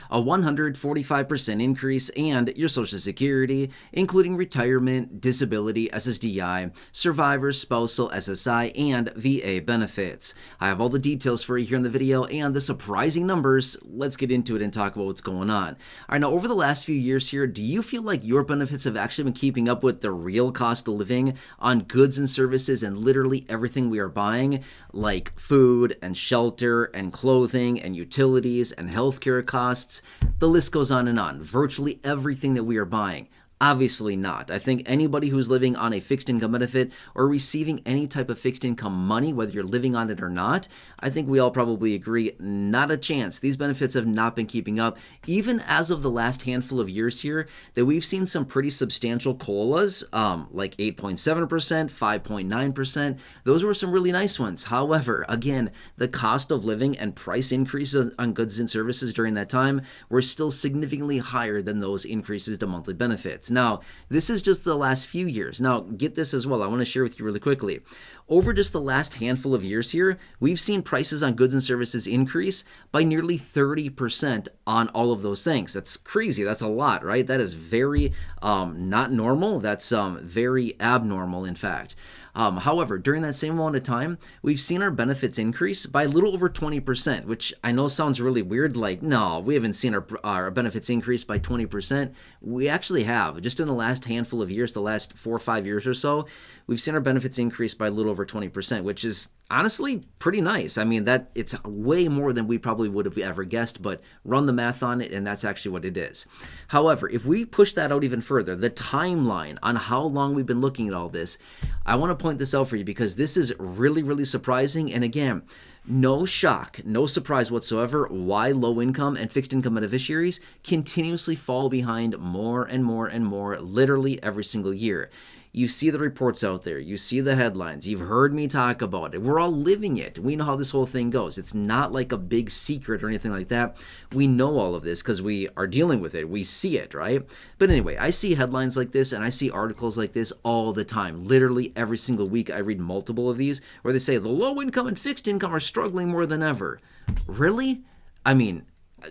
a 145% increase, and your Social Security, including retirement, disability, SSDI, survivor, spousal, SSI, and VA benefits. I have all the details for you here in the video and the surprising numbers. Let's get into it and talk about what's going on. All right, now over the last few years here, do you feel like your benefits have actually been keeping up with the real cost of living on goods and services and literally everything we are buying, like food and shelter and clothing and utilities and healthcare costs? The list goes on and on. Virtually everything that we are buying. Obviously not. I think anybody who's living on a fixed income benefit or receiving any type of fixed income money, whether you're living on it or not, I think we all probably agree, not a chance. These benefits have not been keeping up, even as of the last handful of years here, that we've seen some pretty substantial COLAs, like 8.7%, 5.9%. Those were some really nice ones. However, again, the cost of living and price increases on goods and services during that time were still significantly higher than those increases to monthly benefits. Now, this is just the last few years. Now, get this as well. I want to share with you really quickly. Over just the last handful of years here, we've seen prices on goods and services increase by nearly 30% on all of those things. That's crazy. That's a lot, right? That is very not normal. That's very abnormal, in fact. However, during that same amount of time, we've seen our benefits increase by a little over 20%, which I know sounds really weird. Like, no, we haven't seen our benefits increase by 20%. We actually have. Just in the last handful of years, the last 4 or 5 years or so, we've seen our benefits increase by a little over 20%, which is honestly pretty nice. I mean, that it's way more than we probably would have ever guessed, but run the math on it, and that's actually what it is. However, if we push that out even further, the timeline on how long we've been looking at all this, I want to point this out for you because this is really, really surprising. And again, no shock, no surprise whatsoever why low income and fixed income beneficiaries continuously fall behind more and more and more, literally every single year. You see the reports out there. You see the headlines. You've heard me talk about it. We're all living it. We know how this whole thing goes. It's not like a big secret or anything like that. We know all of this because we are dealing with it. We see it, right? But anyway, I see headlines like this and I see articles like this all the time. Literally every single week I read multiple of these where they say the low income and fixed income are struggling more than ever. Really? I mean,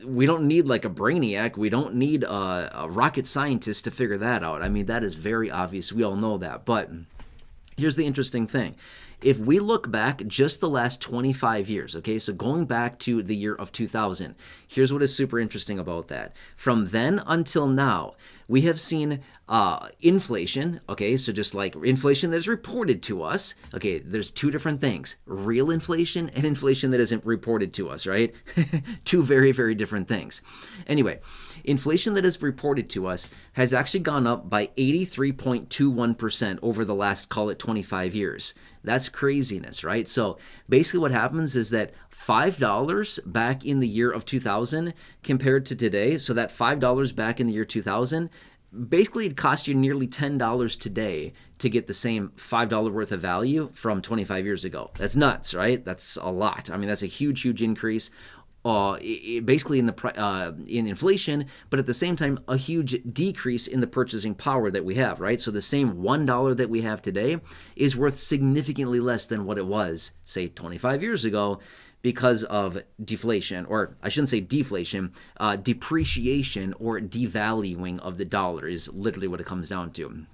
we don't need like a brainiac. We don't need a rocket scientist to figure that out. I mean, that is very obvious. We all know that. But here's the interesting thing. If we look back just the last 25 years, okay, so going back to the year of 2000, here's what is super interesting about that. From then until now, we have seen inflation, okay, so just like inflation that is reported to us, okay, there's two different things, real inflation and inflation that isn't reported to us, right? Two very, very different things. Anyway, inflation that is reported to us has actually gone up by 83.21% over the last, call it 25 years. That's craziness, right? So basically what happens is that $5 back in the year of 2000 compared to today, so that $5 back in the year 2000, basically it cost you nearly $10 today to get the same $5 worth of value from 25 years ago. That's nuts, right? That's a lot. I mean, that's a huge, huge increase. Basically in inflation, but at the same time, a huge decrease in the purchasing power that we have, right? So the same $1 that we have today is worth significantly less than what it was, say, 25 years ago because of deflation, or I shouldn't say deflation, depreciation or devaluing of the dollar is literally what it comes down to.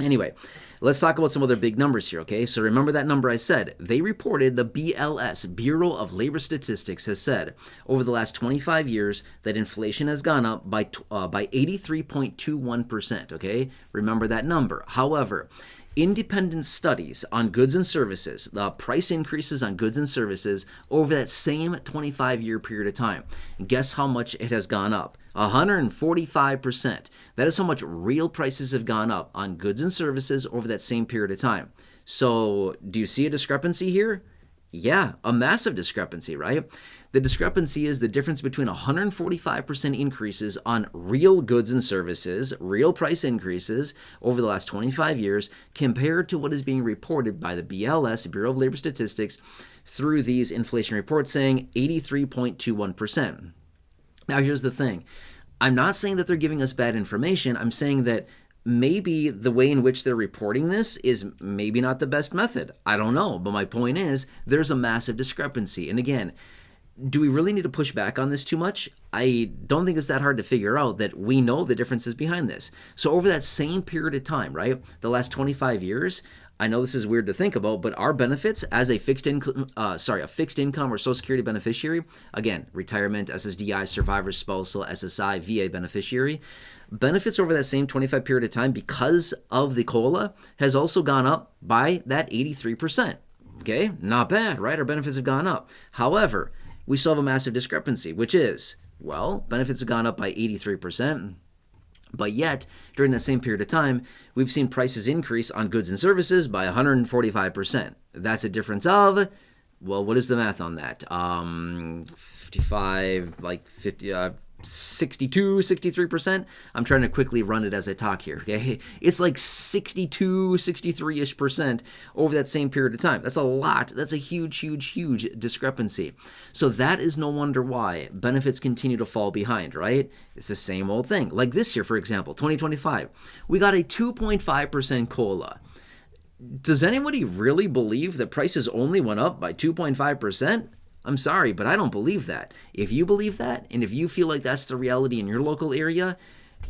Anyway, let's talk about some other big numbers here, okay? So remember that number I said. They reported, the BLS, Bureau of Labor Statistics, has said over the last 25 years that inflation has gone up by 83.21%, okay? Remember that number. However, independent studies on goods and services, the price increases on goods and services over that same 25-year period of time. Guess how much it has gone up? 145%. That is how much real prices have gone up on goods and services over that same period of time. So do you see a discrepancy here? Yeah, a massive discrepancy, right? The discrepancy is the difference between 145% increases on real goods and services, real price increases over the last 25 years compared to what is being reported by the BLS, Bureau of Labor Statistics, through these inflation reports saying 83.21%. Now, here's the thing. I'm not saying that they're giving us bad information. I'm saying that maybe the way in which they're reporting this is maybe not the best method. I don't know. But my point is there's a massive discrepancy. And again, Do we really need to push back on this too much? I don't think it's that hard to figure out that we know the differences behind this. So over that same period of time, right, the last 25 years, I know this is weird to think about, but our benefits as a fixed income or Social Security beneficiary, again, retirement, SSDI, survivor, spousal, SSI, VA beneficiary, benefits over that same 25 period of time because of the COLA has also gone up by that 83%. Okay, not bad, right? Our benefits have gone up. However, we still have a massive discrepancy, which is, well, benefits have gone up by 83%, but yet, during that same period of time, we've seen prices increase on goods and services by 145%. That's a difference of, well, what is the math on that? 55, like 50, 62, 63%. I'm trying to quickly run it as I talk here. Okay, it's like 62, 63-ish percent over that same period of time. That's a lot. That's a huge, huge, huge discrepancy. So that is no wonder why benefits continue to fall behind, right? It's the same old thing. Like this year, for example, 2025, we got a 2.5% COLA. Does anybody really believe that prices only went up by 2.5%? I'm sorry, but I don't believe that. If you believe that, and if you feel like that's the reality in your local area,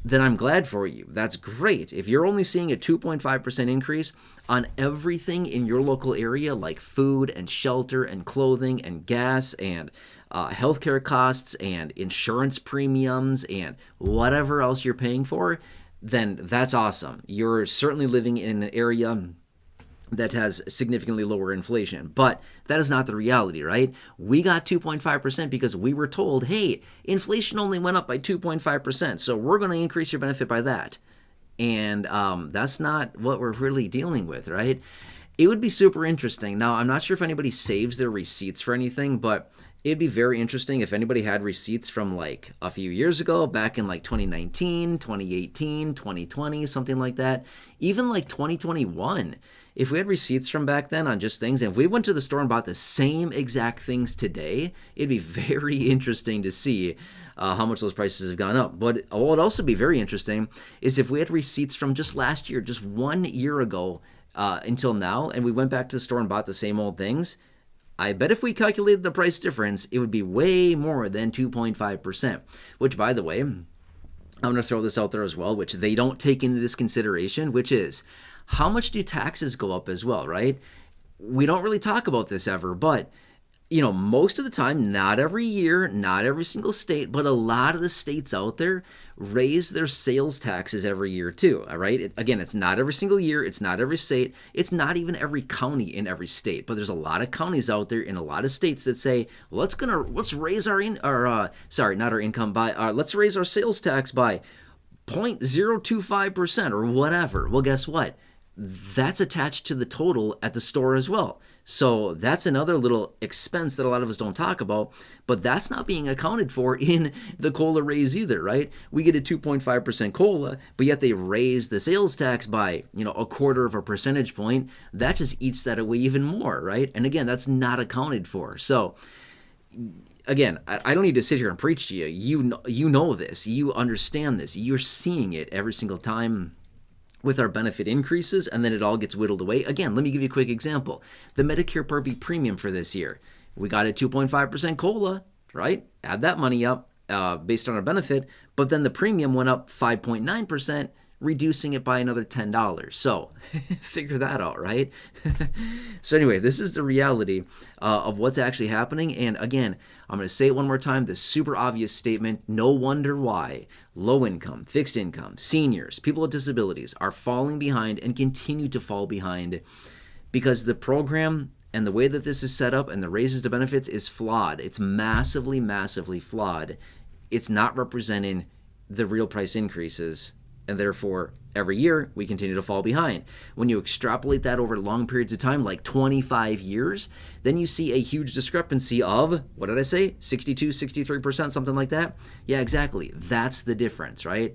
then I'm glad for you. That's great. If you're only seeing a 2.5% increase on everything in your local area, like food and shelter and clothing and gas and healthcare costs and insurance premiums and whatever else you're paying for, then that's awesome. You're certainly living in an area that has significantly lower inflation. But that is not the reality, right? We got 2.5% because we were told, hey, inflation only went up by 2.5%, so we're going to increase your benefit by that. And that's not what we're really dealing with, right? It would be super interesting. Now, I'm not sure if anybody saves their receipts for anything, but it'd be very interesting if anybody had receipts from like a few years ago, back in like 2019, 2018, 2020, something like that, even like 2021. If we had receipts from back then on just things, and if we went to the store and bought the same exact things today, it'd be very interesting to see how much those prices have gone up. But what would also be very interesting is if we had receipts from just last year, just 1 year ago until now, and we went back to the store and bought the same old things, I bet if we calculated the price difference, it would be way more than 2.5%, which, by the way, I'm going to throw this out there as well, which they don't take into this consideration, which is, how much do taxes go up as well, right? We don't really talk about this ever, but most of the time, not every year, not every single state, but a lot of the states out there raise their sales taxes every year too, all right? Again, it's not every single year, it's not every state, it's not even every county in every state, but there's a lot of counties out there in a lot of states that say, let's raise let's raise our sales tax by 0.025% or whatever. Well, guess what? That's attached to the total at the store as well. So that's another little expense that a lot of us don't talk about, but that's not being accounted for in the COLA raise either, right? We get a 2.5% COLA, but yet they raise the sales tax by, a quarter of a percentage point. That just eats that away even more, right? And again, that's not accounted for. So again, I don't need to sit here and preach to you. You know this. You understand this. You're seeing it every single time with our benefit increases, and then it all gets whittled away. Again, let me give you a quick example. The Medicare Part B premium for this year. We got a 2.5% COLA, right? Add that money up based on our benefit, but then the premium went up 5.9%, reducing it by another $10. So figure that out, right? So anyway, this is the reality of what's actually happening. And again, I'm going to say it one more time, this super obvious statement, no wonder why low income, fixed income, seniors, people with disabilities are falling behind and continue to fall behind because the program and the way that this is set up and the raises to benefits is flawed. It's massively, massively flawed. It's not representing the real price increases, and therefore every year we continue to fall behind. When you extrapolate that over long periods of time, like 25 years, then you see a huge discrepancy of, what did I say, 62, 63%, something like that? Yeah, exactly. That's the difference, right?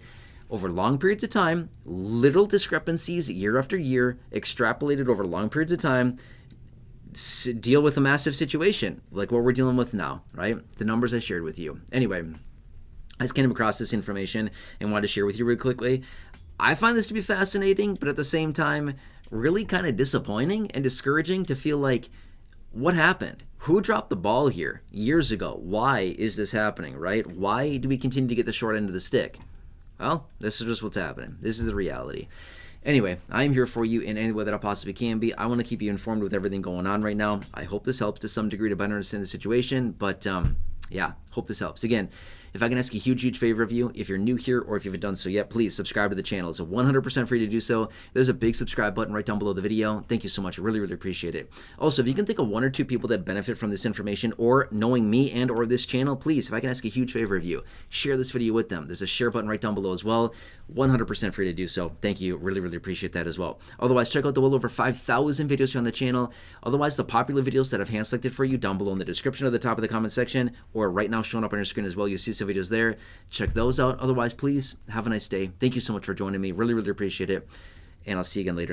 Over long periods of time, little discrepancies year after year, extrapolated over long periods of time, deal with a massive situation like what we're dealing with now, right? The numbers I shared with you. Anyway, I just came across this information and wanted to share with you really quickly. I find this to be fascinating, but at the same time, really kind of disappointing and discouraging to feel like What happened? Who dropped the ball here years ago? Why is this happening, right? Why do we continue to get the short end of the stick? Well, this is just what's happening. This is the reality. Anyway, I'm here for you in any way that I possibly can be. I want to keep you informed with everything going on right now. I hope this helps to some degree to better understand the situation, but yeah, hope this helps. Again, if I can ask a huge favor of you, if you're new here or if you haven't done so yet, please subscribe to the channel. It's 100% free to do so. There's a big subscribe button right down below the video. Thank you so much. I really appreciate it. Also, if you can think of 1 or 2 people that benefit from this information or knowing me and or this channel, please, if I can ask a huge favor of you, share this video with them. There's a share button right down below as well. 100% free to do so. Thank you. Really appreciate that as well. Otherwise, check out the well over 5,000 videos here on the channel. Otherwise, the popular videos that I've hand selected for you down below in the description or the top of the comment section, or right now showing up on your screen as well. You'll see some videos there. Check those out. Otherwise, please have a nice day. Thank you so much for joining me. Really appreciate it. And I'll see you again later.